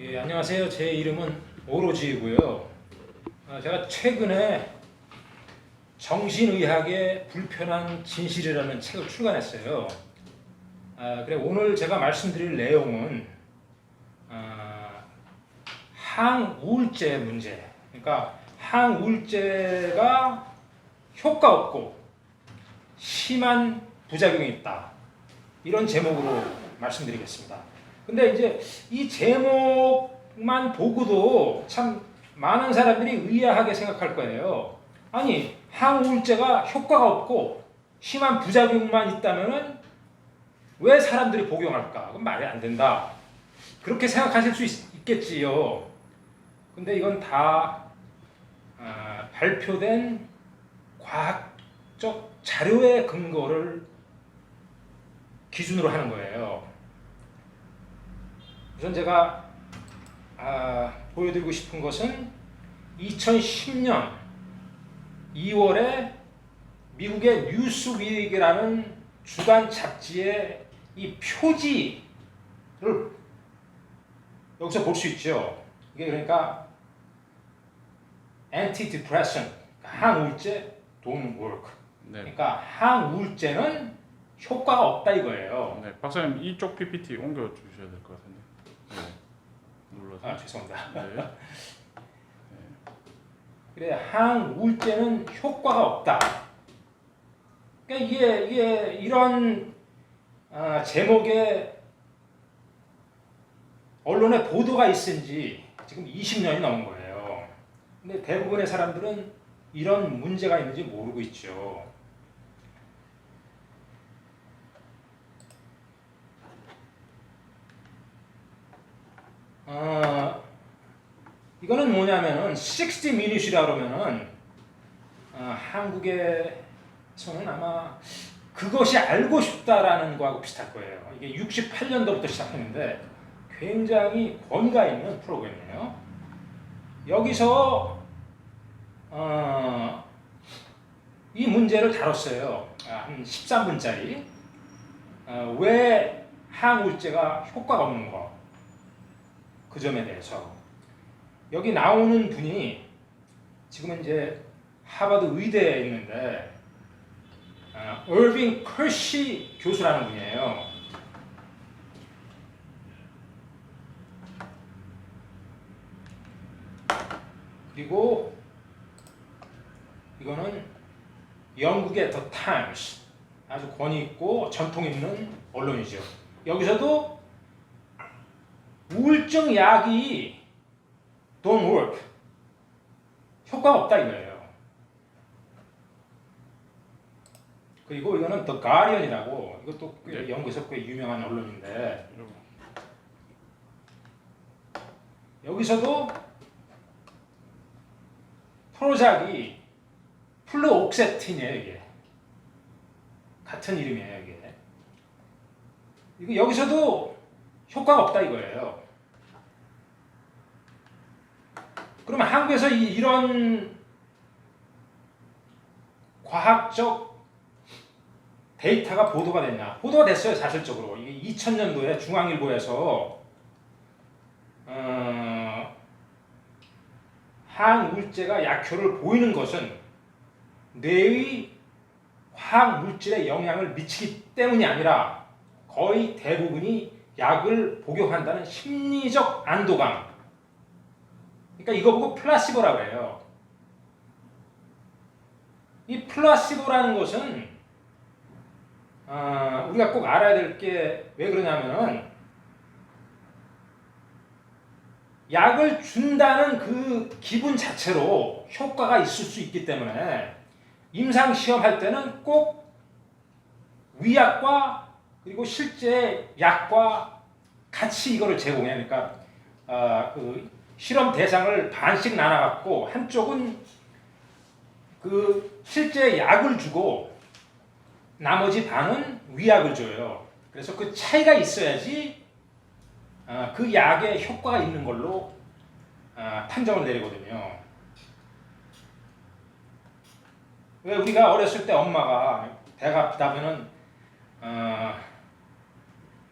예, 안녕하세요. 제 이름은 오로지이고요. 제가 최근에 정신의학의 불편한 진실이라는 책을 출간했어요. 그래 오늘 제가 말씀드릴 내용은 항우울제 문제. 그러니까 항우울제가 효과 없고 심한 부작용이 있다. 이런 제목으로 말씀드리겠습니다. 근데 이제 이 제목만 보고도 참 많은 사람들이 의아하게 생각할 거예요. 아니, 항우울제가 효과가 없고 심한 부작용만 있다면은 왜 사람들이 복용할까? 그건 말이 안 된다. 그렇게 생각하실 수 있겠지요. 근데 이건 다 발표된 과학적 자료의 근거를 기준으로 하는 거예요. 우선 제가 보여드리고 싶은 것은 2010년 2월에 미국의 뉴스윅이라는 주간 잡지의 이 표지를 여기서 볼 수 있죠. 이게 그러니까 antidepressant, 항우울제 don't work. 네. 그러니까 항우울제는 효과가 없다 이거예요. 네, 박사님 이쪽 PPT 옮겨 주셔야 될 것 같은데. 네. 눌러서. 죄송합니다. 네. 그래, 항우울제는 효과가 없다. 그러니까 이게 이런 제목의 언론에 보도가 있은지 지금 20년이 넘은 거예요. 근데 대부분의 사람들은 이런 문제가 있는지 모르고 있죠. 이거는 뭐냐면은 60 Minutes이라 그러면은 한국에서는 아마 그것이 알고 싶다라는 거하고 비슷할 거예요. 이게 68년도부터 시작했는데 굉장히 권위가 있는 프로그램이에요. 여기서 이 문제를 다뤘어요. 한 13분짜리. 왜 항우울제가 효과가 없는 거. 그 점에 대해서. 여기 나오는 분이 지금은 이제 하버드 의대에 있는데 얼빈 컬시 교수라는 분이에요. 그리고 이거는 영국의 더 타임스, 아주 권위 있고 전통 있는 언론이죠. 여기서도 우울증 약이 don't work, 효과가 없다 이거예요. 그리고 이거는 The Guardian이라고, 이것도 꽤 영국에서 꽤 유명한 언론인데 여기서도 프로작이 플루옥세틴이에요. 이게 같은 이름이에요. 이게 여기서도 효과가 없다 이거예요. 그러면 한국에서 이런 과학적 데이터가 보도가 됐냐? 보도가 됐어요. 사실적으로. 이게 2000년도에 중앙일보에서 항우울제가 약효를 보이는 것은 뇌의 화학물질에 영향을 미치기 때문이 아니라 거의 대부분이 약을 복용한다는 심리적 안도감. 그러니까 이거 보고 플라시보라고 해요. 이 플라시보라는 것은 우리가 꼭 알아야 될 게 왜 그러냐면은 약을 준다는 그 기분 자체로 효과가 있을 수 있기 때문에 임상 시험할 때는 꼭 위약과 그리고 실제 약과 같이 이거를 제공해. 그러니까 그 실험 대상을 반씩 나눠갖고 한쪽은 그 실제 약을 주고 나머지 반은 위약을 줘요. 그래서 그 차이가 있어야지 그 약에 효과가 있는 걸로 판정을 내리거든요. 왜 우리가 어렸을 때 엄마가 배가 아프다면은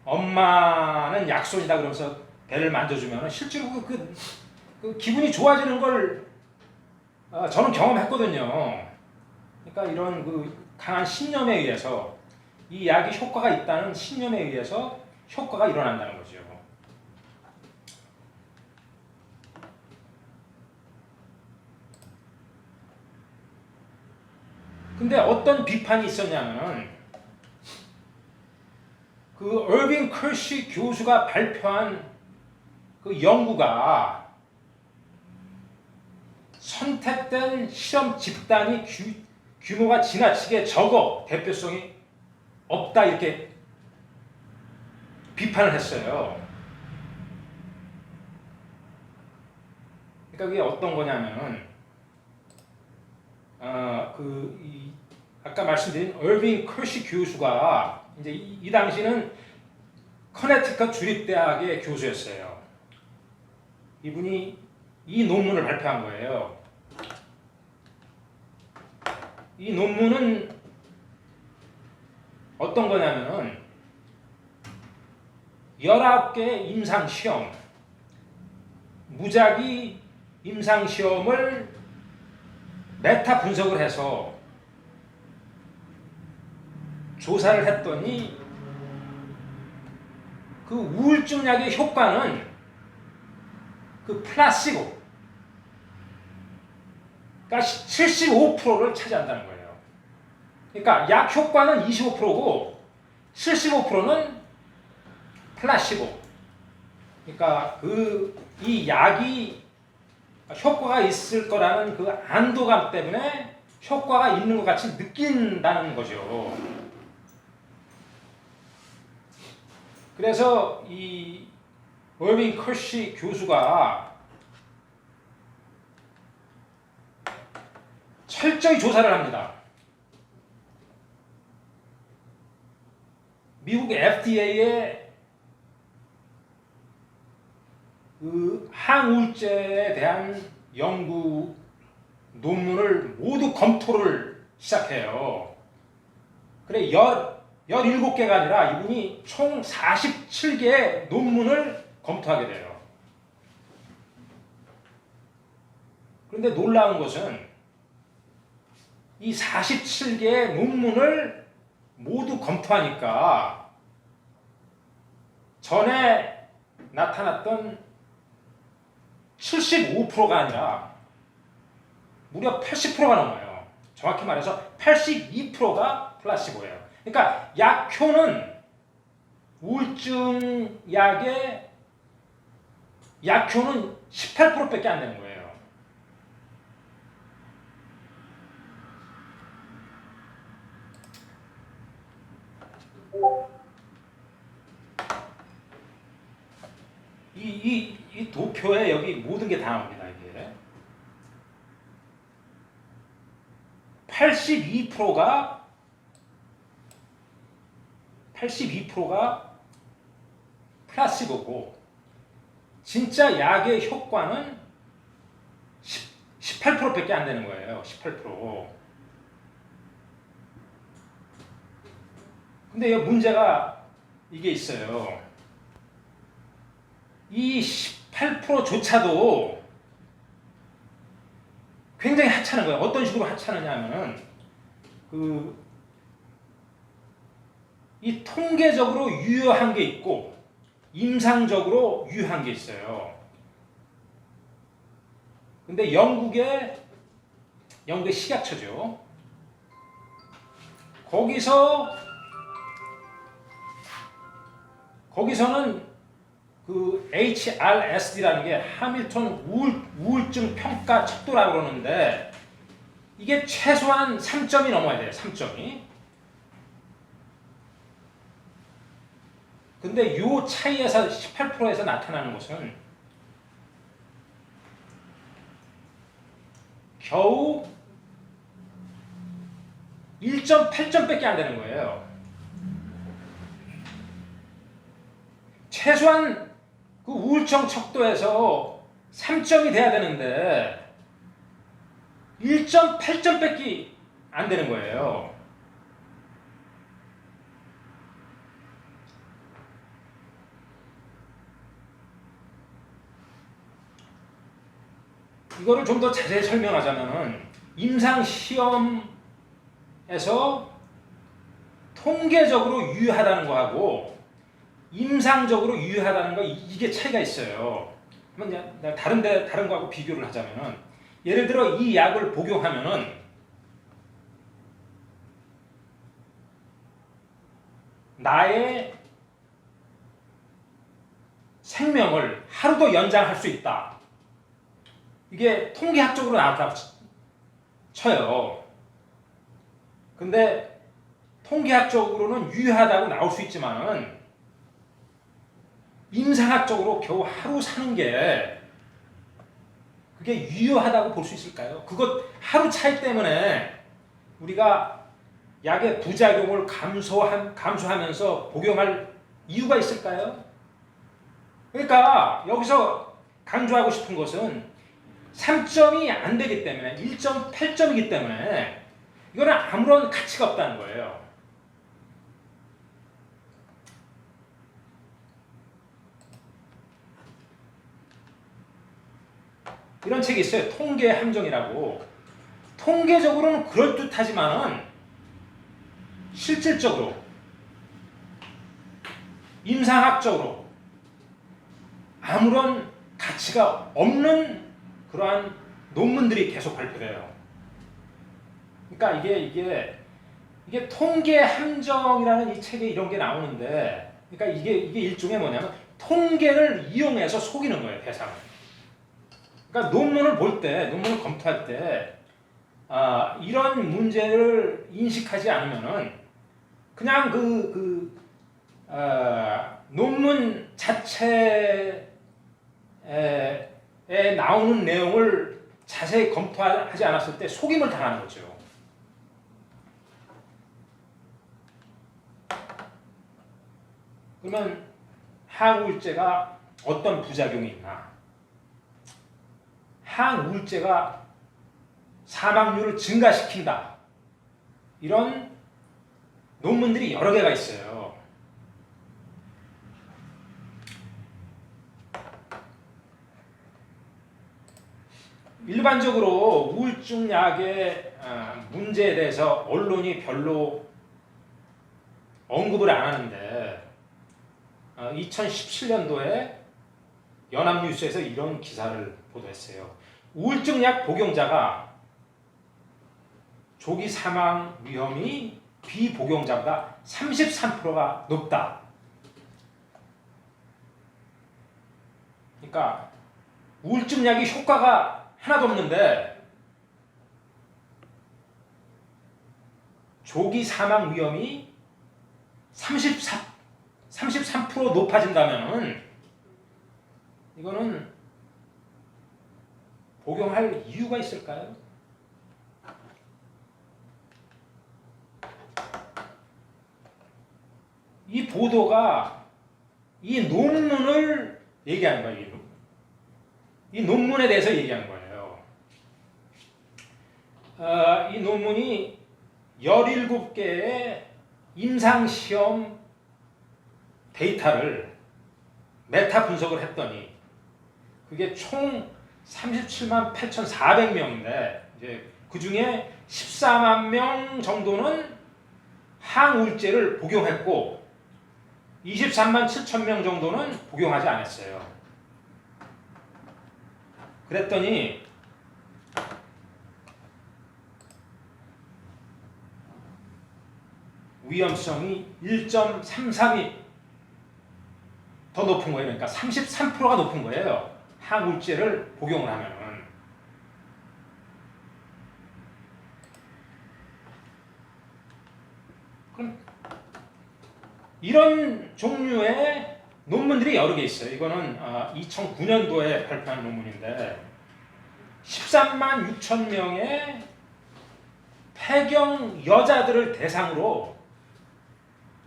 엄마는 약손이다 그러면서 배를 만져주면 실제로 그 기분이 좋아지는 걸 저는 경험했거든요. 그러니까 이런 그 강한 신념에 의해서 이 약이 효과가 있다는 신념에 의해서 효과가 일어난다는 거죠. 근데 어떤 비판이 있었냐면 그 얼빈 커시 교수가 발표한 그 연구가 선택된 실험 집단이 규모가 지나치게 적어 대표성이 없다 이렇게 비판을 했어요. 그러니까 그게 어떤 거냐면은 아까 말씀드린 얼빈 커시 교수가 이제 이 당시는 커네티컷 주립대학의 교수였어요. 이분이 이 논문을 발표한 거예요. 이 논문은 어떤 거냐면은 19개 임상시험, 무작위 임상시험을 메타 분석을 해서 조사를 했더니 그 우울증 약의 효과는 그 플라시보, 그러니까 75%를 차지한다는 거예요. 그러니까 약 효과는 25%고 75%는 플라시보. 그러니까 이 약이 효과가 있을 거라는 그 안도감 때문에 효과가 있는 것 같이 느낀다는 거죠. 그래서 이 얼빈 커시 교수가 철저히 조사를 합니다. 미국 FDA의 그 항우울제에 대한 연구 논문을 모두 검토를 시작해요. 그래 17개가 아니라 이분이 총 47개의 논문을 검토하게 돼요. 그런데 놀라운 것은 이 47개의 논문을 모두 검토하니까 전에 나타났던 75%가 아니라 무려 80%가 넘어요. 정확히 말해서 82%가 플라시보예요. 그러니까 약효는 우울증 약의 약효는 18%밖에 안 되는 거예요. 이 도표에 여기 모든 게 다 나옵니다. 이게 82%가 플라시보고 진짜 약의 효과는 18%밖에 안 되는 거예요. 18%. 근데 문제가 이게 있어요. 이 18%조차도 굉장히 하찮은 거예요. 어떤 식으로 하찮으냐 하면은 이 통계적으로 유효한 게 있고 임상적으로 유효한 게 있어요. 근데 영국의 식약처죠. 거기서는 그 HRSD라는 게 하밀턴 우울증 평가 척도라고 그러는데 이게 최소한 3점이 넘어야 돼요. 3점이. 근데 이 차이에서 18%에서 나타나는 것은 겨우 1.8점밖에 안 되는 거예요. 최소한 그 우울증 척도에서 3점이 돼야 되는데 1.8점밖에 안 되는 거예요. 이거를 좀 더 자세히 설명하자면은 임상 시험에서 통계적으로 유효하다는 거하고 임상적으로 유효하다는 거 이게 차이가 있어요. 그러면 다른 거하고 비교를 하자면은 예를 들어 이 약을 복용하면은 나의 생명을 하루 더 연장할 수 있다. 이게 통계학적으로 나왔다고 쳐요. 근데 통계학적으로는 유효하다고 나올 수 있지만은 임상학적으로 겨우 하루 사는 게 그게 유효하다고 볼 수 있을까요? 그것 하루 차이 때문에 우리가 약의 부작용을 감수하면서 복용할 이유가 있을까요? 그러니까 여기서 강조하고 싶은 것은 3점이 안 되기 때문에 1.8점이기 때문에 이거는 아무런 가치가 없다는 거예요. 이런 책이 있어요. 통계 함정이라고. 통계적으로는 그럴듯하지만은 실질적으로 임상학적으로 아무런 가치가 없는 그러한 논문들이 계속 발표돼요. 그러니까 이게 통계 함정이라는 이 책에 이런 게 나오는데, 그러니까 이게 일종의 뭐냐면 통계를 이용해서 속이는 거예요, 대상을. 그러니까 논문을 검토할 때 이런 문제를 인식하지 않으면은 그냥 논문 자체에 나오는 내용을 자세히 검토하지 않았을 때 속임을 당하는 거죠. 그러면 항우울제가 어떤 부작용이 있나? 항우울제가 사망률을 증가시킨다. 이런 논문들이 여러 개가 있어요. 일반적으로 우울증 약의 문제에 대해서 언론이 별로 언급을 안 하는데 2017년도에 연합뉴스에서 이런 기사를 보도했어요. 우울증 약 복용자가 조기 사망 위험이 비복용자보다 33%가 높다. 그러니까 우울증 약이 효과가 하나도 없는데 조기 사망 위험이 33% 높아진다면은 이거는 복용할 이유가 있을까요? 이 보도가 이 논문을 얘기하는 거예요. 이 논문에 대해서 얘기하는 거예요. 이 논문이 17개의 임상시험 데이터를 메타 분석을 했더니 그게 총 37만 8,400명인데 이제 그 중에 14만 명 정도는 항우울제를 복용했고 23만 7천 명 정도는 복용하지 않았어요. 그랬더니 위험성이 1.33이 더 높은 거예요. 그러니까 33%가 높은 거예요. 항우울제를 복용을 하면은. 그럼 이런 종류의 논문들이 여러 개 있어요. 이거는 2009년도에 발표한 논문인데 13만 6천 명의 폐경 여자들을 대상으로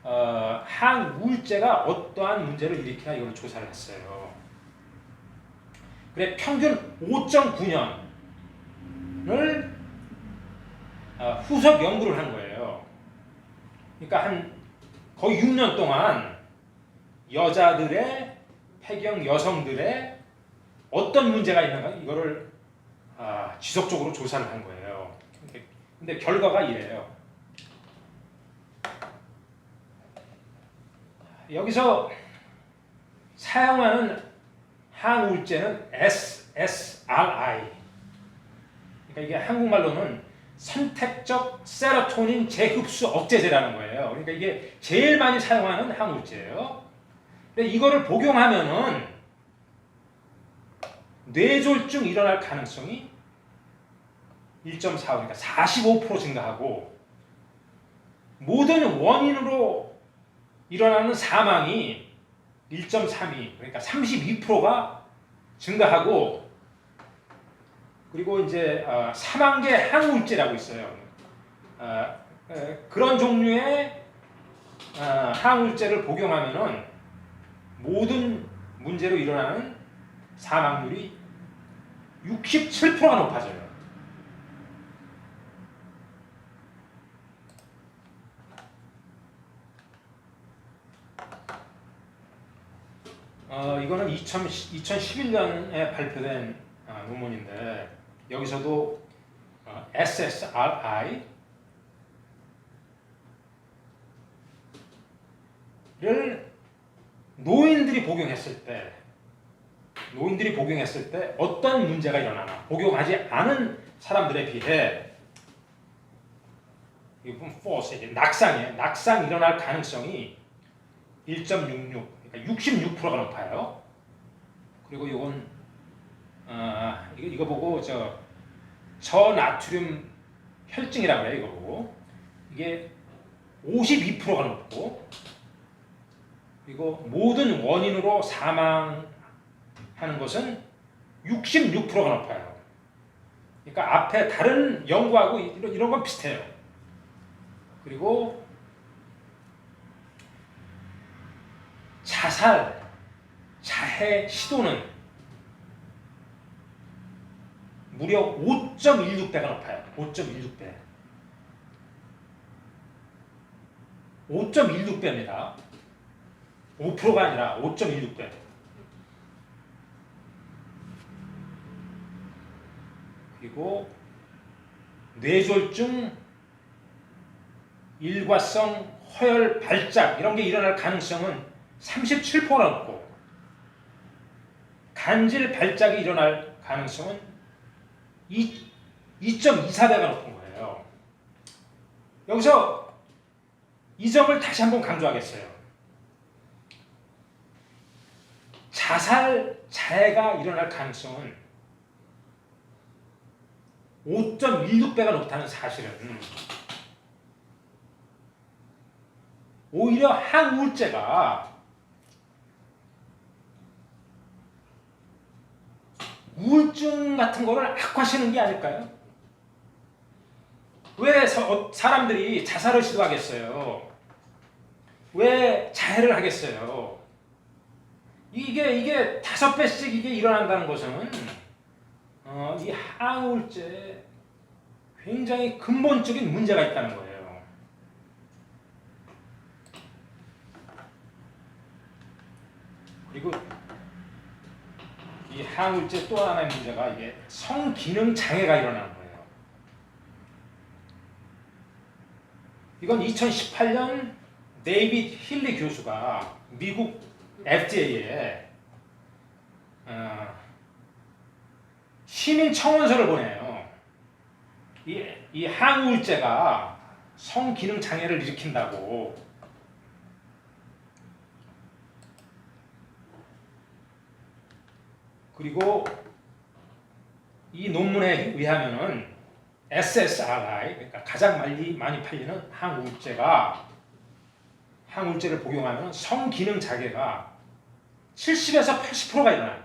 항우울제가 어떠한 문제를 일으키나 이걸 조사를 했어요. 그래 평균 5.9년을 후속 연구를 한 거예요. 그러니까 한 거의 6년 동안 여자들의 폐경 여성들의 어떤 문제가 있는가 이거를 지속적으로 조사를 한 거예요. 근데 결과가 이래요. 여기서 사용하는 항우울제는 SSRI. 그러니까 이게 한국말로는 선택적 세로토닌 재흡수 억제제라는 거예요. 그러니까 이게 제일 많이 사용하는 항우울제예요. 근데 이거를 복용하면은 뇌졸중 일어날 가능성이 1.45, 그러니까 45% 증가하고 모든 원인으로 일어나는 사망이 1.32, 그러니까 32%가 증가하고 그리고 이제 사망계 항우울제라고 있어요. 그런 종류의 항우울제를 복용하면은 모든 문제로 일어나는 사망률이 67%가 높아져요. 이거는 2011년에 발표된 논문인데 여기서도 SSRI를 노인들이 복용했을 때 어떤 문제가 일어나나 복용하지 않은 사람들에 비해 이건 force, 이게 낙상이에요. 낙상 일어날 가능성이 1.66, 그러니까 66%가 높아요. 그리고 이건 이거 보고 저나트륨 혈증이라고 해요. 이거 보고 이게 52%가 높고 그리고 모든 원인으로 사망하는 것은 66%가 높아요. 그러니까 앞에 다른 연구하고 이런 건 비슷해요. 그리고 자해 시도는 무려 5.16배가 높아요. 5.16배. 5.16배입니다. 5%가 아니라 5.16배. 그리고 뇌졸중, 일과성 허혈 발작 이런 게 일어날 가능성은 37%가 높고 간질 발작이 일어날 가능성은 2.24배가 높은 거예요. 여기서 이 점을 다시 한번 강조하겠어요. 자해가 일어날 가능성은 5.16배가 높다는 사실은 오히려 항우울제가 우울증 같은 거를 악화시키는 게 아닐까요? 왜 사람들이 자살을 시도하겠어요? 왜 자해를 하겠어요? 이게 5배씩 이게 일어난다는 것은 이 항우울제에 굉장히 근본적인 문제가 있다는 거예요. 그리고 이 항우울제 또 하나의 문제가 이게 성기능 장애가 일어나는 거예요. 이건 2018년 데이비드 힐리 교수가 미국 FDA에 시민 청원서를 보내요. 이 항우울제가 성기능 장애를 일으킨다고. 그리고 이 논문에 의하면은 SSRI, 그러니까 가장 많이 팔리는 항우울제를 복용하면 성기능 장애가 70에서 80%가 일어나요.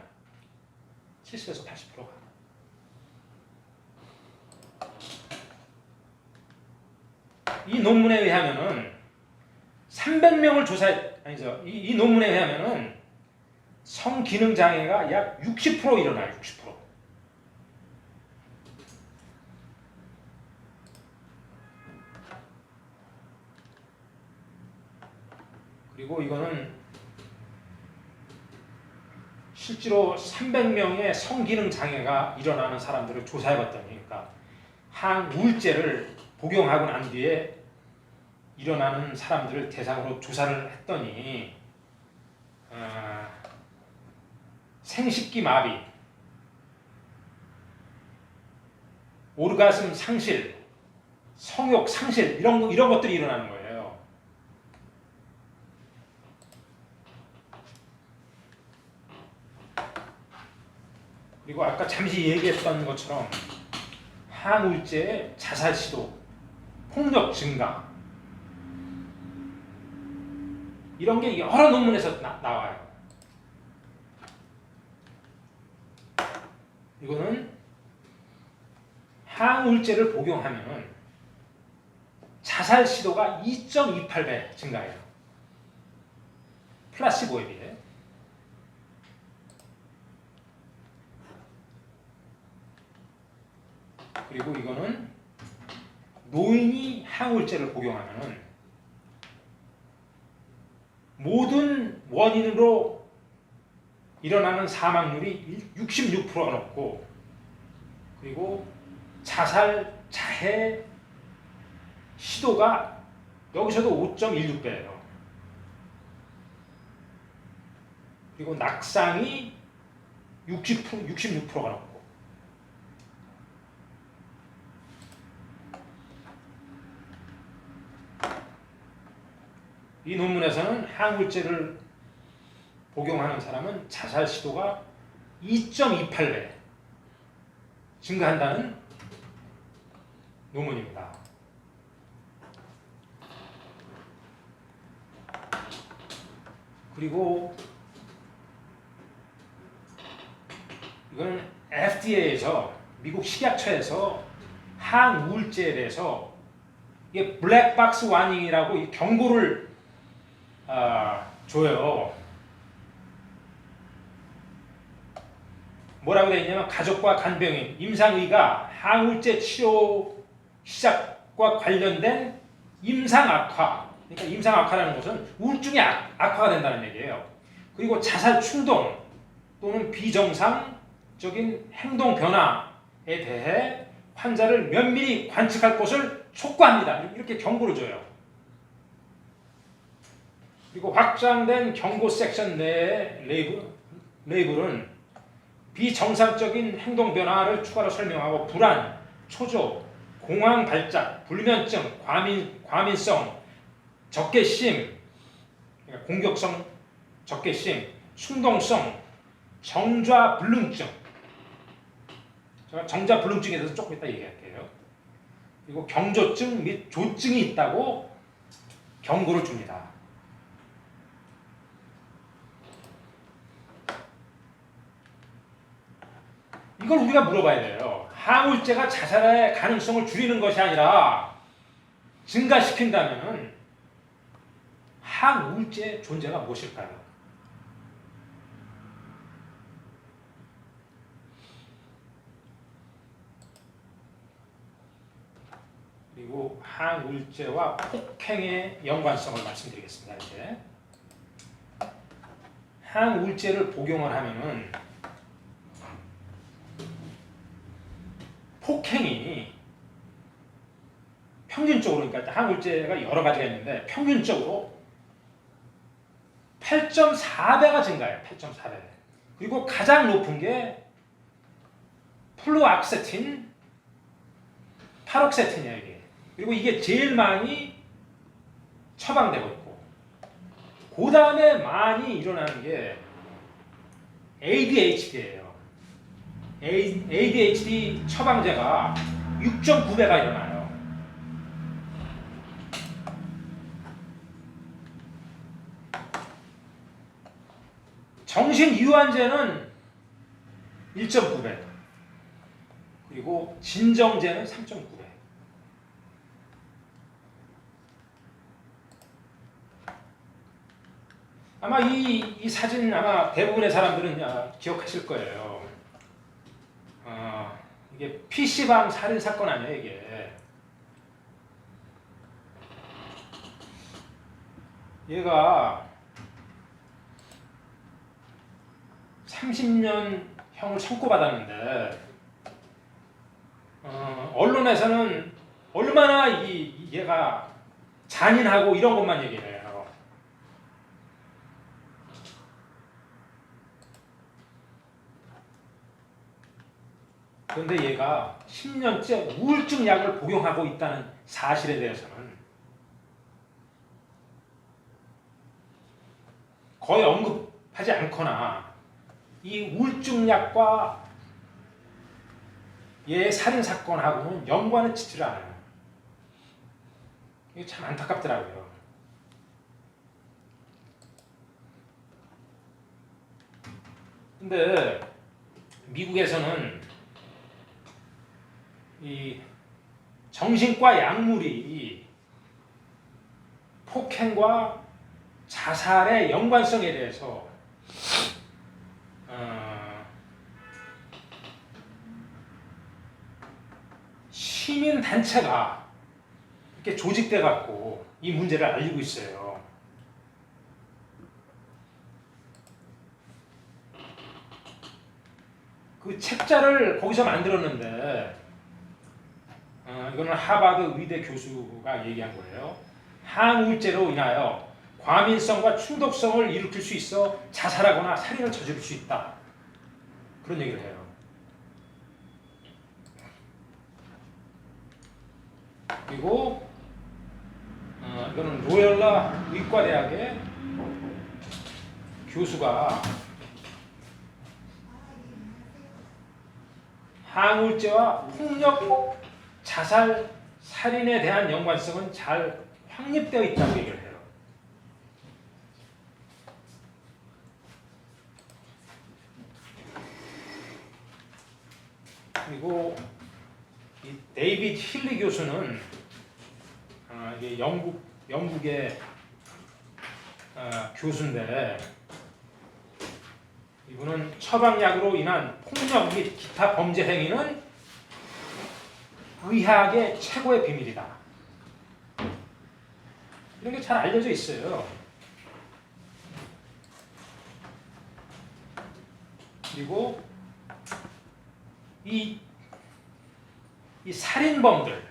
70에서 80%가. 이 논문에 의하면은 300명을 이 논문에 의하면은 성기능 장애가 약 60% 일어나요. 60%. 그리고 이거는 실제로 300명의 성기능 장애가 일어나는 사람들을 조사해봤더니, 그러니까 항우울제를 복용하고 난 뒤에 일어나는 사람들을 대상으로 조사를 했더니 생식기 마비, 오르가슴 상실, 성욕 상실 이런 것들이 일어나는 거예요. 그리고 아까 잠시 얘기했던 것처럼 항우울제의 자살 시도, 폭력 증가 이런 게 여러 논문에서 나와요. 이거는 항우울제를 복용하면 자살 시도가 2.28배 증가해요. 플라시보에 비해. 그리고 이거는 노인이 항우울제를 복용하면 모든 원인으로 일어나는 사망률이 66%가 넘고, 그리고 자살, 자해 시도가 여기서도 5.16배예요. 그리고 낙상이 66%가 넘고. 이 논문에서는 항우울제를 복용하는 사람은 자살 시도가 2.28배 증가한다는 논문입니다. 그리고 이거는 FDA에서, 미국 식약처에서 항우울제에 대해서 이게 블랙박스 와닝이라고 경고를 줘요. 뭐라고 되어 있냐면, 가족과 간병인, 임상의가 항우울제 치료 시작과 관련된 임상 악화, 그러니까 임상 악화라는 것은 우울증이 악화가 된다는 얘기예요. 그리고 자살 충동 또는 비정상적인 행동 변화에 대해 환자를 면밀히 관측할 것을 촉구합니다. 이렇게 경고를 줘요. 그리고 확장된 경고 섹션 내의 레이블은 비정상적인 행동 변화를 추가로 설명하고, 불안, 초조, 공황 발작, 불면증, 과민성, 적개심, 그러니까 공격성 적개심, 충동성, 정좌불능증. 제가 정좌불능증에 대해서 조금 이따 얘기할게요. 그리고 경조증 및 조증이 있다고 경고를 줍니다. 이걸 우리가 물어봐야 돼요. 항우울제가 자살의 가능성을 줄이는 것이 아니라 증가시킨다면 항우울제의 존재가 무엇일까요? 그리고 항우울제와 폭행의 연관성을 말씀드리겠습니다. 이제 항우울제를 복용을 하면은 폭행이 평균적으로, 그러니까 항우울제가 여러 가지가 있는데 평균적으로 8.4배가 증가해요. 8.4배. 그리고 가장 높은 게 플루옥세틴, 파록세틴이에요, 이게. 그리고 이게 제일 많이 처방되고 있고, 그 다음에 많이 일어나는 게 ADHD예요. ADHD 처방제가 6.9배가 일어나요. 정신이완제는 1.9배, 그리고 진정제는 3.9배. 아마 이 사진 아마 대부분의 사람들은 기억하실 거예요. 이게 PC방 살인 사건 아니에요, 이게. 얘가 30년형을 선고받았는데 언론에서는 얼마나 얘가 잔인하고 이런 것만 얘기를 해요. 그런데 얘가 10년째 우울증 약을 복용하고 있다는 사실에 대해서는 거의 언급하지 않거나 이 우울증 약과 얘 살인 사건하고는 연관을 짓지를 않아요. 이게 참 안타깝더라고요. 근데 미국에서는 이 정신과 약물이 폭행과 자살의 연관성에 대해서 시민 단체가 이렇게 조직돼 갖고 이 문제를 알리고 있어요. 그 책자를 거기서 만들었는데 이거는 하버드 의대 교수가 얘기한 거예요. 항우울제로 인하여 과민성과 중독성을 일으킬 수 있어 자살하거나 살인을 저지를 수 있다. 그런 얘기를 해요. 그리고 이거는 로열라 의과대학의 교수가 항우울제와 폭력, 자살, 살인에 대한 연관성은 잘 확립되어 있다고 얘기를 해요. 그리고 이 데이비드 힐리 교수는 이게 영국의 교수인데 이분은 처방약으로 인한 폭력 및 기타 범죄 행위는 의학의 최고의 비밀이다. 이런 게 잘 알려져 있어요. 그리고 이 살인범들,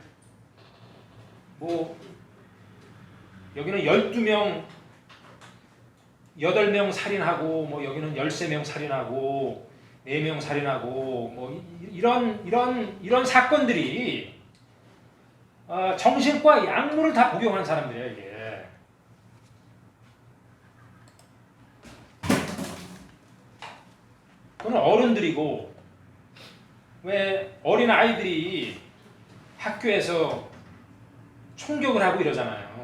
뭐 여기는 12명, 8명 살인하고, 뭐 여기는 13명 살인하고, 4명 살인하고, 뭐 이런 사건들이 정신과 약물을 다 복용한 사람들이에요, 이게. 그건 어른들이고, 왜 어린 아이들이 학교에서 총격을 하고 이러잖아요.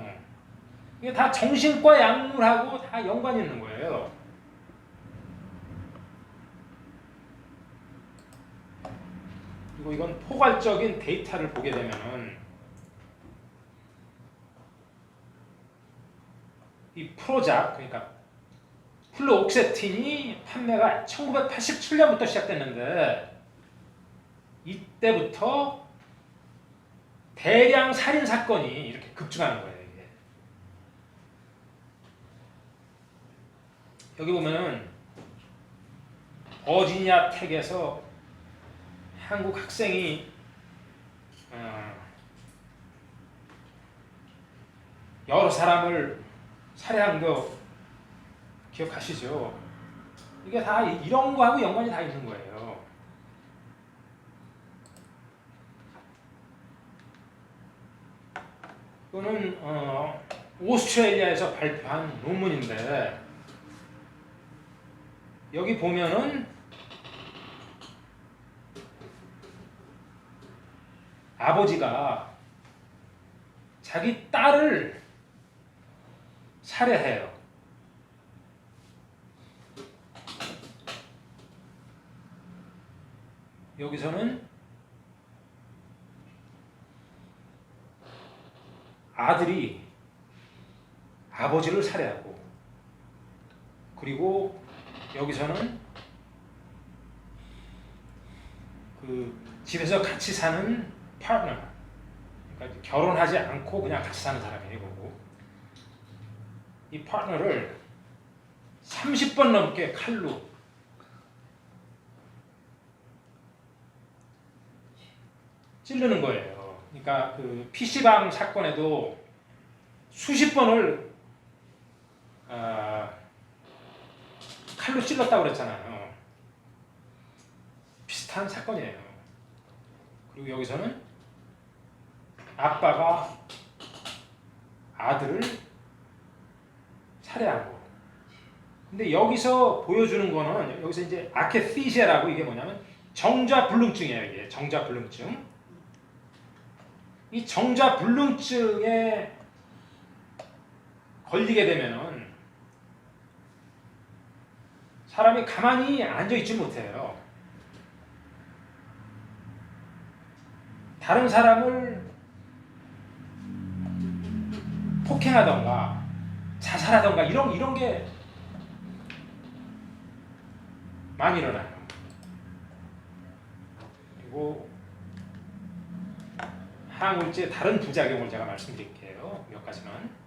이게 다 정신과 약물하고 다 연관이 있는 거예요. 그리고 이건 포괄적인 데이터를 보게 되면은 이 프로작, 그러니까 플루옥세틴이 판매가 1987년부터 시작됐는데 이때부터 대량 살인 사건이 이렇게 급증하는 거예요. 이게. 여기 보면은 버지니아 텍에서 한국 학생이 여러 사람을 살해한 거 기억하시죠? 이게 다 이런 거하고 연관이 다 있는 거예요. 이거는 오스트레일리아에서 발표한 논문인데 여기 보면은 아버지가 자기 딸을 살해해요. 여기서는 아들이 아버지를 살해하고, 그리고 여기서는 그 집에서 같이 사는 파트너, 그러니까 결혼하지 않고 그냥 같이 사는 사람이에요. 이거고 이 파트너를 30번 넘게 칼로 찌르는 거예요. 그러니까 그 PC방 사건에도 수십 번을 칼로 찔렀다고 그랬잖아요. 비슷한 사건이에요. 그리고 여기서는 아빠가 아들을 살해한 거. 근데 여기서 보여주는 거는 여기서 이제 아케시아라고 이게 뭐냐면 정좌불능증이에요. 이게 정좌불능증. 이 정좌불능증에 걸리게 되면은 사람이 가만히 앉아 있지 못해요. 다른 사람을 폭행하던가 자살하던가 이런 게 많이 일어나요. 그리고 항우울제의 다른 부작용을 제가 말씀드릴게요. 몇 가지만.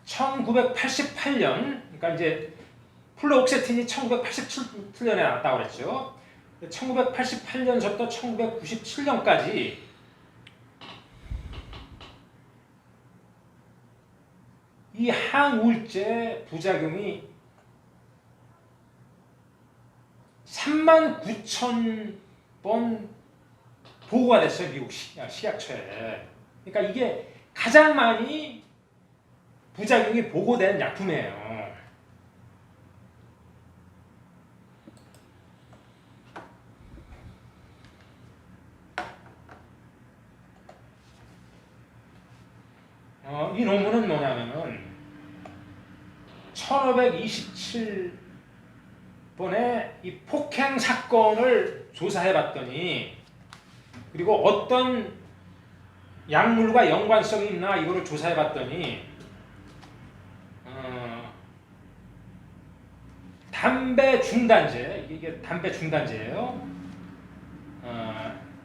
(1988년) 그러니까 이제 플로옥세틴이 1987년에 나왔다고 그랬죠. 1988년부터 1997년까지 이 항우울제 부작용이 39,000번 보고가 됐어요. 미국 식약처에. 그러니까 이게 가장 많이 부작용이 보고된 약품이에요. 이 논문은 뭐냐면은 1527번의 이 폭행 사건을 조사해봤더니 그리고 어떤 약물과 연관성이 있나 이거를 조사해봤더니 담배 중단제 이게 담배 중단제예요.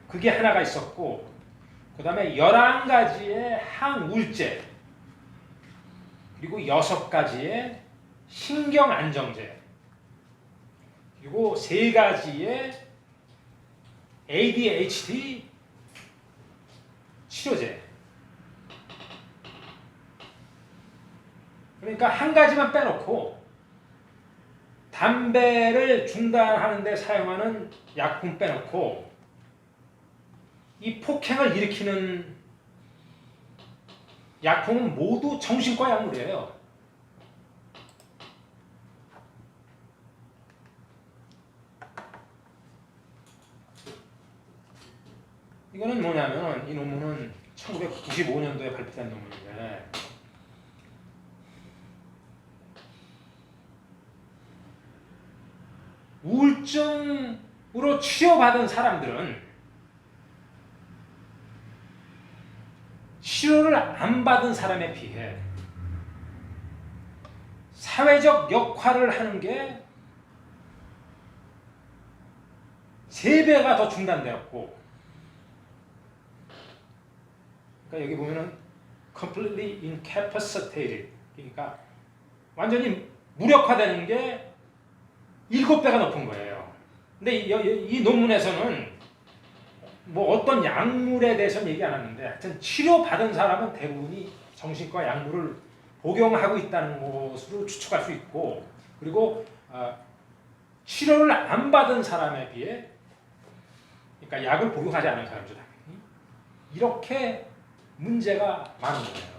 그게 하나가 있었고 그 다음에 11가지의 항우울제 그리고 6가지의 신경안정제 그리고 3가지의 ADHD 치료제. 그러니까 한 가지만 빼놓고 담배를 중단하는 데 사용하는 약품 빼놓고 이 폭행을 일으키는 약품은 모두 정신과 약물이에요. 이거는 뭐냐면 이 논문은 1995년도에 발표된 논문인데 우울증으로 치료받은 사람들은 치료를 안 받은 사람에 비해 사회적 역할을 하는 게 3배가 더 중단되었고 그러니까 여기 보면은 completely incapacitated 그러니까 완전히 무력화되는 게 7배가 높은 거예요. 근데 이 논문에서는 뭐 어떤 약물에 대해서는 얘기 안 하는데 하여튼 치료받은 사람은 대부분이 정신과 약물을 복용하고 있다는 것으로 추측할 수 있고 그리고 치료를 안 받은 사람에 비해 그러니까 약을 복용하지 않은 사람들 당연히 이렇게 문제가 많은 거예요.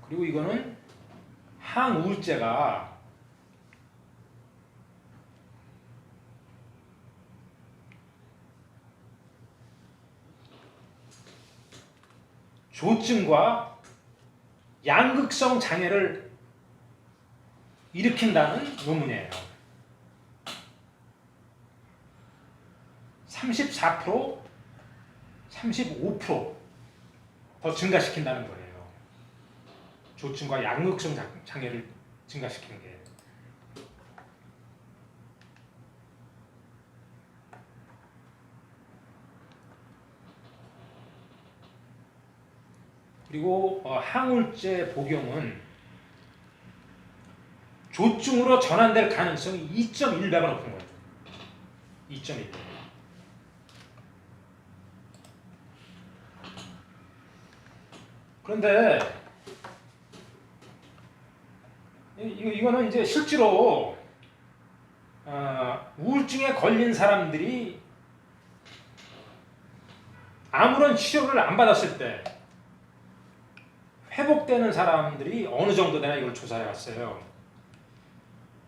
그리고 이거는 항우울제가 조증과 양극성 장애를 일으킨다는 논문이에요. 34%, 35%더 증가시킨다는 거예요. 조증과 양극성 장애를 증가시키는 게. 그리고 항우울제 복용은 조증으로 전환될 가능성이 2.1배가 높은 거죠. 2.1배. 그런데 이거는 이제 실제로 우울증에 걸린 사람들이 아무런 치료를 안 받았을 때 회복되는 사람들이 어느 정도 되나 이걸 조사해 왔어요.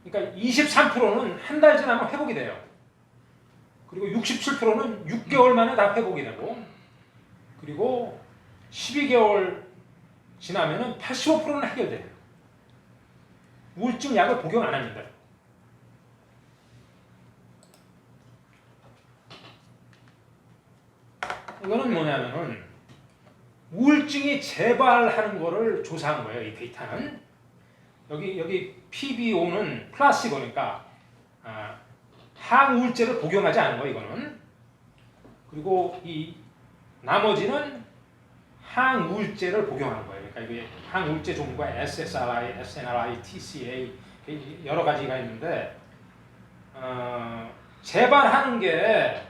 그러니까 23%는 한 달 지나면 회복이 돼요. 그리고 67%는 6개월 만에 다 회복이 되고, 그리고 12개월 지나면은 85%는 해결돼요. 우울증 약을 복용 안 합니다. 이거는 뭐냐면은 우울증이 재발하는 거를 조사한 거예요. 이 데이터는 여기 PBO는 플라시보니까 항우울제를 복용하지 않은 거예요. 이거는. 그리고 이 나머지는 항우울제를 복용하는 거예요. 그러니까 이게 항우울제 종류가 SSRI, SNRI, TCA 여러 가지가 있는데 재발하는 게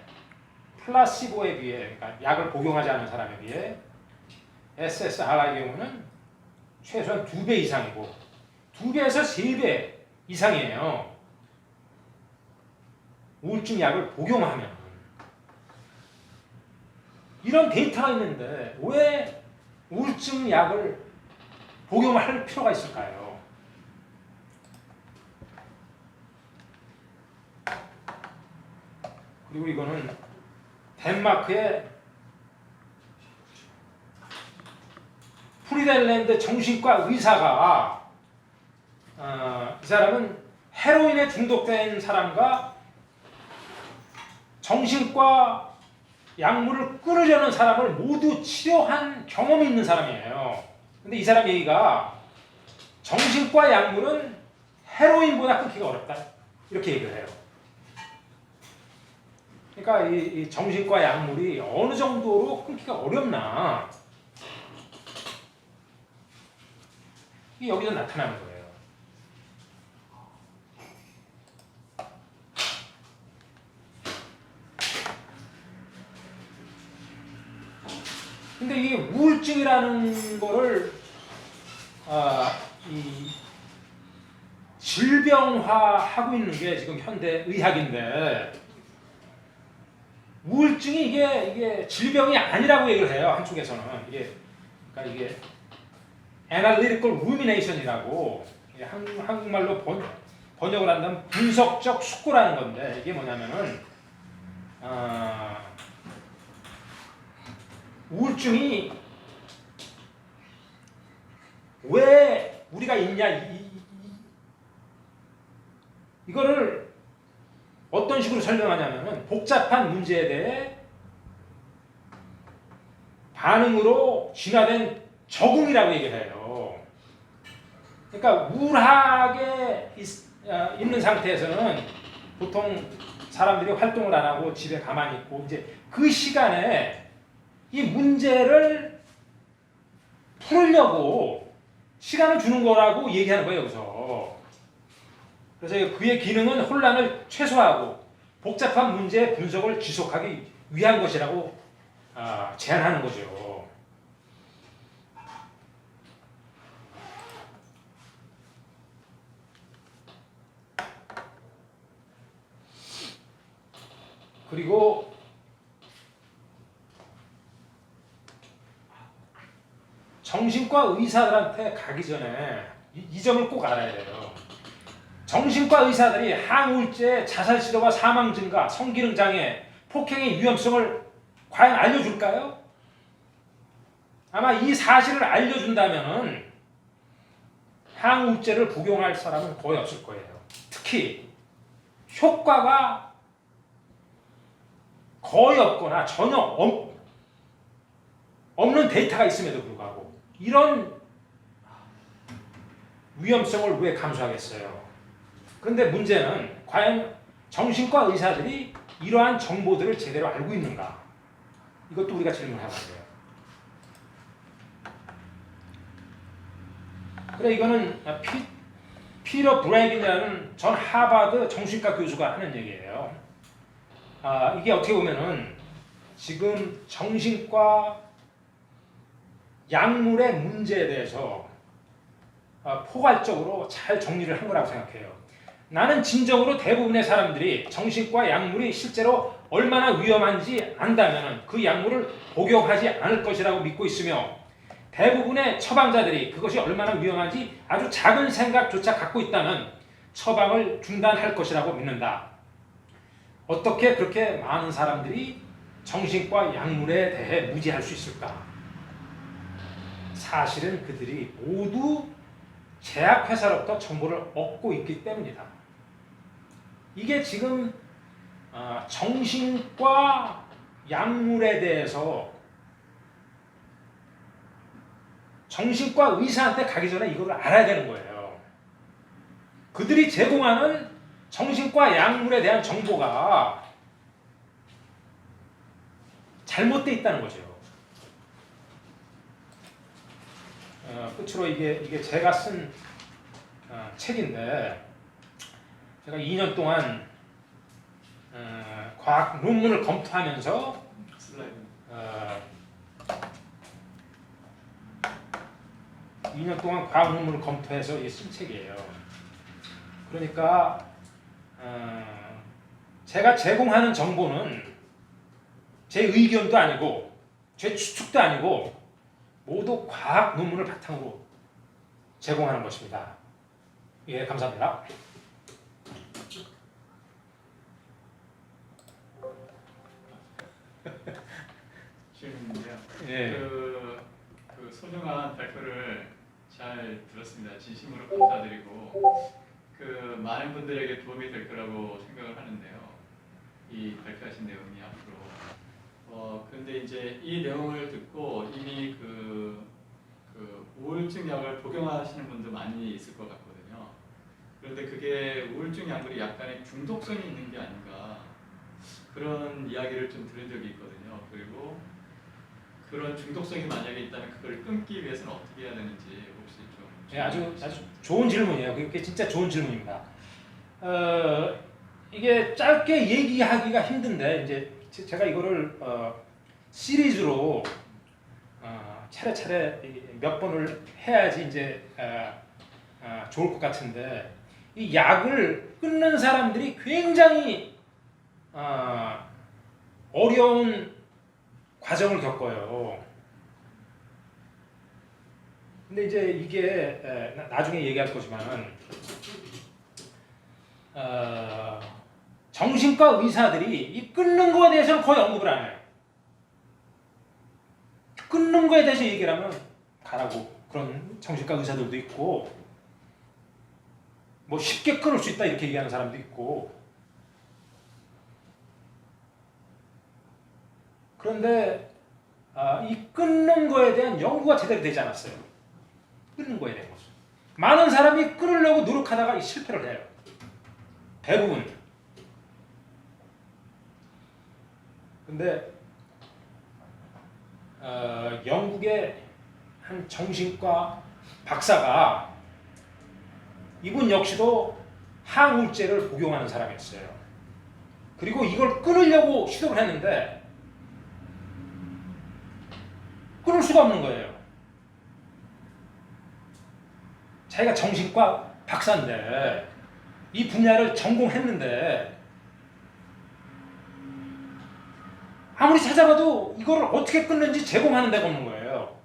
플라시보에 비해, 그러니까 약을 복용하지 않은 사람에 비해 SSRI의 경우는 최소한 2배 이상이고 2배에서 3배 이상이에요. 우울증 약을 복용하면. 이런 데이터가 있는데 왜 우울증 약을 복용할 필요가 있을까요? 그리고 이거는 덴마크의 프리델랜드 정신과 의사가 이 사람은 헤로인에 중독된 사람과 정신과 약물을 끊으려는 사람을 모두 치료한 경험이 있는 사람이에요. 근데 이 사람 얘기가 정신과 약물은 헤로인보다 끊기가 어렵다. 이렇게 얘기를 해요. 그러니까 이 정신과 약물이 어느 정도로 끊기가 어렵나. 이게 여기서 나타나는 거예요. 근데 이게 우울증이라는 거를 이 질병화하고 있는 게 지금 현대 의학인데 우울증이 이게 질병이 아니라고 얘기를 해요. 한쪽에서는 그러니까 이게 analytical rumination이라고 한국말로 번역을 한다면 분석적 숙고라는 건데 이게 뭐냐면은 우울증이 왜 우리가 있냐 이거를 어떤 식으로 설명하냐면은 복잡한 문제에 대해 반응으로 진화된 적응이라고 얘기를 해요. 그러니까 우울하게 있는 상태에서는 보통 사람들이 활동을 안 하고 집에 가만히 있고 이제 그 시간에 이 문제를 풀려고 시간을 주는 거라고 얘기하는 거예요, 여기서. 그래서 그의 기능은 혼란을 최소화하고 복잡한 문제의 분석을 지속하기 위한 것이라고 제안하는 거죠. 그리고 정신과 의사들한테 가기 전에 이 점을 꼭 알아야 돼요. 정신과 의사들이 항우울제, 자살 시도와 사망 증가, 성기능 장애, 폭행의 위험성을 과연 알려줄까요? 아마 이 사실을 알려준다면은 항우울제를 복용할 사람은 거의 없을 거예요. 특히 효과가 거의 없거나 전혀 없는 데이터가 있음에도 불구하고 이런 위험성을 왜 감수하겠어요? 그런데 문제는 과연 정신과 의사들이 이러한 정보들을 제대로 알고 있는가? 이것도 우리가 질문해봐야 돼요. 그래 이거는 피터 브레이긴이라는 전 하버드 정신과 교수가 하는 얘기예요. 이게 어떻게 보면은 지금 정신과 약물의 문제에 대해서 포괄적으로 잘 정리를 한 거라고 생각해요. 나는 진정으로 대부분의 사람들이 정신과 약물이 실제로 얼마나 위험한지 안다면 그 약물을 복용하지 않을 것이라고 믿고 있으며 대부분의 처방자들이 그것이 얼마나 위험한지 아주 작은 생각조차 갖고 있다면 처방을 중단할 것이라고 믿는다. 어떻게 그렇게 많은 사람들이 정신과 약물에 대해 무지할 수 있을까? 사실은 그들이 모두 제약회사로부터 정보를 얻고 있기 때문이다. 이게 지금 정신과 약물에 대해서 정신과 의사한테 가기 전에 이걸 알아야 되는 거예요. 그들이 제공하는 정신과 약물에 대한 정보가 잘못되어 있다는 거죠. 끝으로 이게 제가 쓴 책인데 제가 2년 동안 과학 논문을 검토하면서 2년 동안 과학 논문을 검토해서 쓴 책이에요. 그러니까 제가 제공하는 정보는 제 의견도 아니고 제 추측도 아니고 모두 과학 논문을 바탕으로 제공하는 것입니다. 예, 감사합니다. 질문인데요. 예. 그 소중한 발표를 잘 들었습니다. 진심으로 감사드리고 그 많은 분들에게 도움이 될 거라고 생각을 하는데요. 이 발표하신 내용이 앞으로 그런데 이제 이 내용을 듣고 이미 그 우울증 약을 복용하시는 분도 많이 있을 것 같거든요. 그런데 그게 우울증 약물이 약간의 중독성이 있는 게 아닌가 그런 이야기를 좀 들은 적이 있거든요. 그리고 그런 중독성이 만약에 있다면 그걸 끊기 위해서는 어떻게 해야 되는지 혹시 좀 네, 아주 좋은 질문이에요. 그게 진짜 좋은 질문입니다. 이게 짧게 얘기하기가 힘든데 이제 제가 이거를 시리즈로 차례차례 몇 번을 해야지 이제 좋을 것 같은데 이 약을 끊는 사람들이 굉장히 어려운 과정을 겪어요. 근데 이제 이게 나중에 얘기할 거지만은 정신과 의사들이 이 끊는 거에 대해서는 거의 언급을 안 해요. 끊는 거에 대해서 얘기를 하면 가라고 그런 정신과 의사들도 있고 뭐 쉽게 끊을 수 있다 이렇게 얘기하는 사람도 있고 그런데 이 끊는 거에 대한 연구가 제대로 되지 않았어요. 끊는 거에 대한 것은. 많은 사람이 끊으려고 노력하다가 실패를 해요. 대부분. 근데 영국의 한 정신과 박사가 이분 역시도 항우울제를 복용하는 사람이었어요. 그리고 이걸 끊으려고 시도를 했는데 끊을 수가 없는 거예요. 자기가 정신과 박사인데 이 분야를 전공했는데 아무리 찾아봐도 이걸 어떻게 끊는지 제공하는 데가 없는 거예요.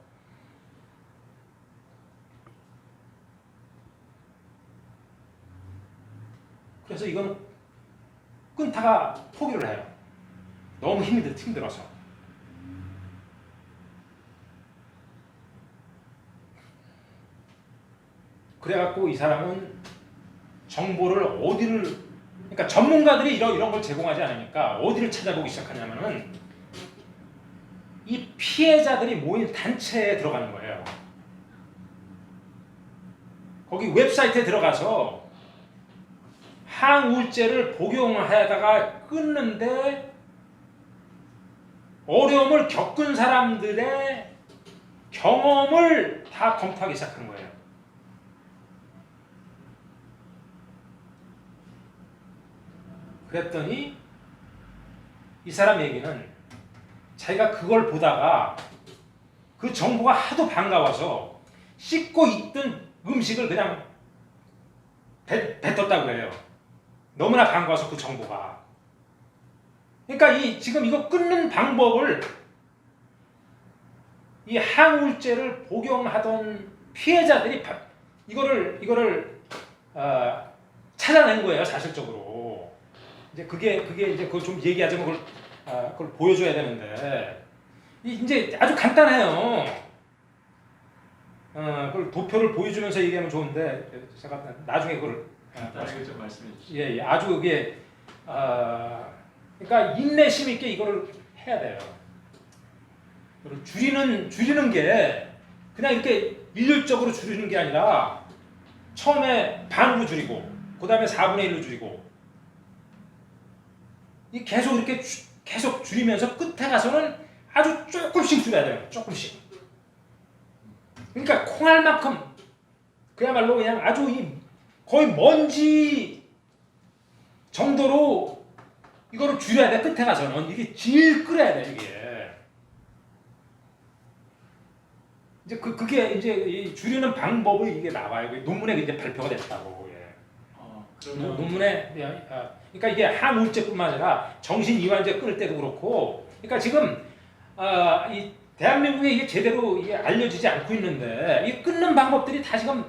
그래서 이건 끊다가 포기를 해요. 너무 힘들어서. 그래갖고 이 사람은 정보를 그러니까 전문가들이 이런 걸 제공하지 않으니까 어디를 찾아보기 시작하냐면은 이 피해자들이 모인 단체에 들어가는 거예요. 거기 웹사이트에 들어가서 항우울제를 복용하다가 끊는데 어려움을 겪은 사람들의 경험을 다 검토하기 시작한 거예요. 그랬더니 이 사람 얘기는 자기가 그걸 보다가 그 정보가 하도 반가워서 씻고 있던 음식을 그냥 뱉었다고 그래요. 너무나 반가워서 그 정보가. 그러니까 지금 이거 끊는 방법을 이 항우울제를 복용하던 피해자들이 이거를 찾아낸 거예요, 사실적으로. 이제 그게 이제 그걸 좀 얘기하자면 그걸 보여줘야 되는데 이제 아주 간단해요. 그걸 도표를 보여주면서 얘기하면 좋은데 제가 나중에 그걸 간단하게 좀 말씀해 주시죠. 예, 아주 그게 그러니까 인내심 있게 이거를 해야 돼요. 이거를 줄이는 게 그냥 이렇게 일률적으로 줄이는 게 아니라 처음에 반으로 줄이고 그 다음에 4분의 1로 줄이고 이 계속 이렇게 계속 줄이면서 끝에 가서는 아주 조금씩 줄여야 돼요. 조금씩. 그러니까 콩알만큼 그야말로 그냥 아주 거의 먼지 정도로 이거를 줄여야 돼. 끝에 가서는 이게 질 끓여야 돼. 이게 이제 그게 이제 이 줄이는 방법이 이게 나와요. 논문에 이제 발표가 됐다고. 예. 그러면 논문에 그러니까 이게 항우울제뿐만 아니라 정신이완제 끊을 때도 그렇고. 그러니까 지금 이 대한민국에 이게 제대로 이게 알려지지 않고 있는데 이 끊는 방법들이 다 지금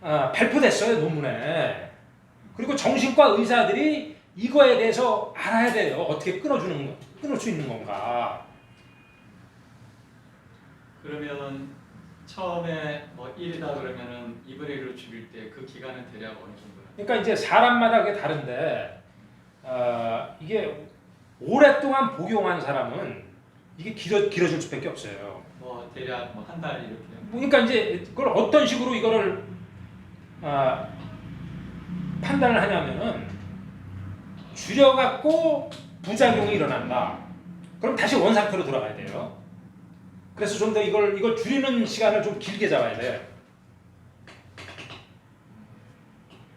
발표됐어요, 논문에. 그리고 정신과 의사들이 이거에 대해서 알아야 돼요. 어떻게 끊을 수 있는 건가. 그러면 처음에 뭐 1이다 그러면은 2분의 1로 줄일 때 그 기간은 대략 어느 정도예요? 그러니까 이제 사람마다 그게 다른데 이게 오랫동안 복용한 사람은 이게 길어질 수밖에 없어요. 뭐 대략 뭐 한 달 이렇게. 그러니까 이제 그걸 어떤 식으로 이거를 판단을 하냐면은 줄여갖고 부작용이 일어난다. 그럼 다시 원상태로 돌아가야 돼요. 그래서 좀 더 이걸 줄이는 시간을 좀 길게 잡아야 돼.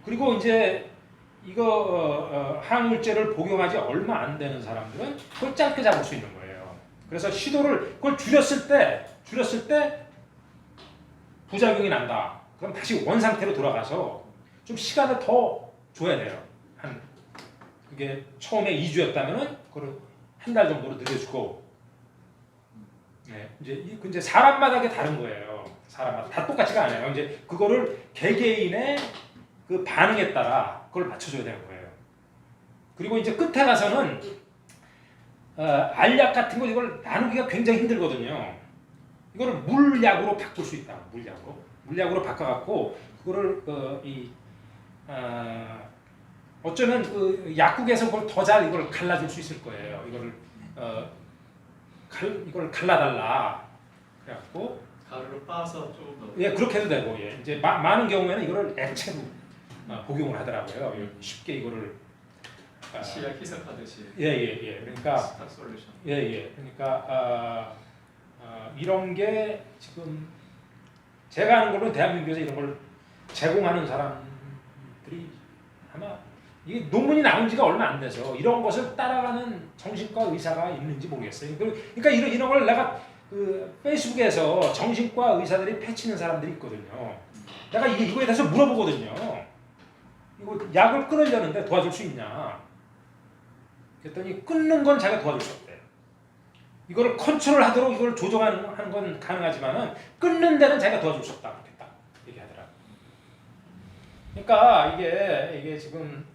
그리고 이제 이거 항우울제를 복용하지 얼마 안 되는 사람들은 그걸 짧게 잡을 수 있는 거예요. 그래서 그걸 줄였을 때 부작용이 난다. 그럼 다시 원상태로 돌아가서 좀 시간을 더 줘야 돼요. 그게 처음에 2주였다면은 그걸 한 달 정도로 늘려주고. 네, 이제 사람마다 그게 다른 거예요. 사람마다 다 똑같지가 않아요. 이제 그거를 개개인의 그 반응에 따라 그걸 맞춰줘야 되는 거예요. 그리고 이제 끝에 가서는 알약 같은 거 이걸 나누기가 굉장히 힘들거든요. 이거를 물약으로 바꿀 수 있다. 물약으로 바꿔갖고 그거를 어쩌면 그 약국에서 그걸 더 잘 이걸 갈라줄 수 있을 거예요. 이걸 갈라달라. 그래갖고 가루로 빻아서 조금 넣어. 예, 그렇게 해도 되고, 예. 이제 많은 경우에는 이거를 액체로 복용을 하더라고요. 쉽게 이거를 치약 희석하듯이. 예. 그러니까 스탑 솔루션. 예. 그러니까 이런 게 지금 제가 아는 걸로는 대한민국에서 이런 걸 제공하는 사람들이 아마 이게 논문이 나온 지가 얼마 안 돼서 이런 것을 따라가는 정신과 의사가 있는지 모르겠어요. 그러니까 이런 걸 내가 그 페이스북에서 정신과 의사들이 패치는 사람들이 있거든요. 내가 이거에 대해서 물어보거든요. 이거 약을 끊으려는데 도와줄 수 있냐? 그랬더니 끊는 건 자기가 도와줄 수 없대. 이거를 컨트롤하도록 이걸 조정하는 건 가능하지만은 끊는 데는 자기가 도와줄 수 없다. 그렇게 딱 얘기하더라고. 그러니까 이게 지금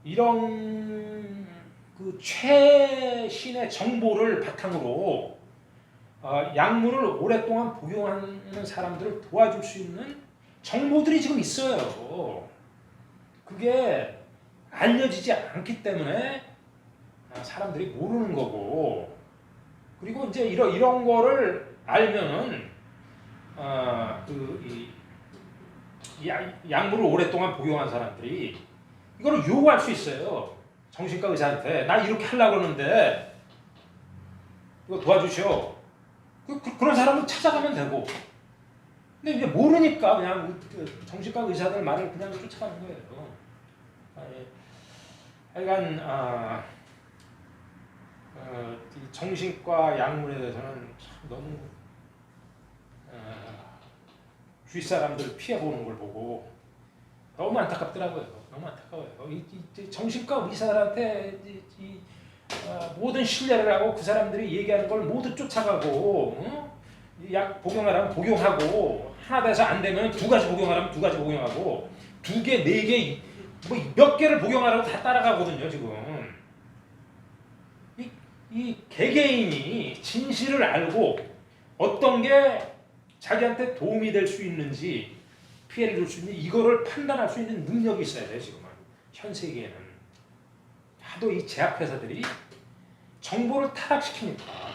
이런 그 최신의 정보를 바탕으로 약물을 오랫동안 복용하는 사람들을 도와줄 수 있는 정보들이 지금 있어요. 그게 알려지지 않기 때문에 사람들이 모르는 거고, 그리고 이제 이런 거를 알면은 약물을 오랫동안 복용한 사람들이 이거를 요구할 수 있어요. 정신과 의사한테 나 이렇게 하려고 그러는데 이거 도와주셔. 그런 사람은 찾아가면 되고. 근데 이제 모르니까 그냥 정신과 의사들 말을 그냥 쫓아가는 거예요. 하여간 이 정신과 약물에 대해서는 참 너무 주위 사람들 피해 보는 걸 보고 너무 안타깝더라고요. 너무 안타까워요. 이 정신과 의사들한테 모든 신뢰를 하고 그 사람들이 얘기하는 걸 모두 쫓아가고 이 약 복용하라면 복용하고 하나 돼서 안 되면 두 가지 복용하라면 두 가지 복용하고 두 개, 네 개, 뭐 몇 개를 복용하라고 다 따라가거든요. 지금 이 개개인이 진실을 알고 어떤 게 자기한테 도움이 될 수 있는지 피해를 줄 수 있는 이거를 판단할 수 있는 능력이 있어야 돼요. 지금은 현 세계에는 하도 이 제약회사들이 정보를 타락시키니까